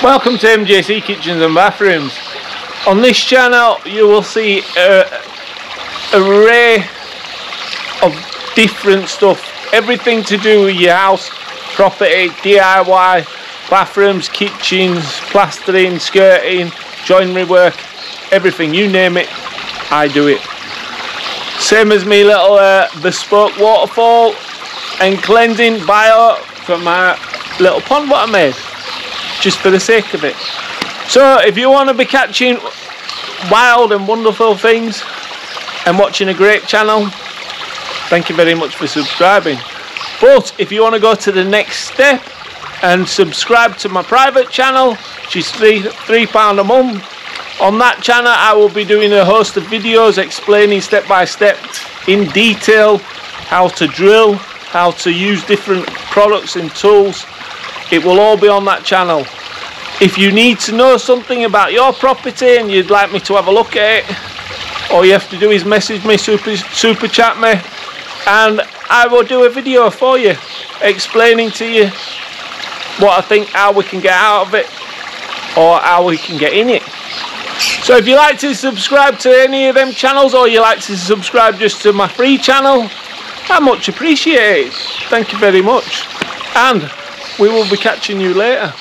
Welcome to MJC Kitchens and Bathrooms. On this channel you will see an array of different stuff, everything to do with your house, property, DIY, bathrooms, kitchens, plastering, skirting, joinery work, everything, you name it, I do it. Same as me little bespoke waterfall and cleansing bio from my little pond what I made, just for the sake of it. So if you want to be catching wild and wonderful things and watching a great channel, thank you very much for subscribing. But if you want to go to the next step and subscribe to my private channel, which is £3 a month, on that channel I will be doing a host of videos explaining step by step in detail how to drill, how to use different products and tools. It will all be on that channel. If you need to know something about your property and you'd like me to have a look at it, all you have to do is message me, super chat me, and I will do a video for you explaining to you what I think, how we can get out of it or how we can get in it. So if you like to subscribe to any of them channels, or you like to subscribe just to my free channel, I much appreciate it. Thank you very much, and we will be catching you later.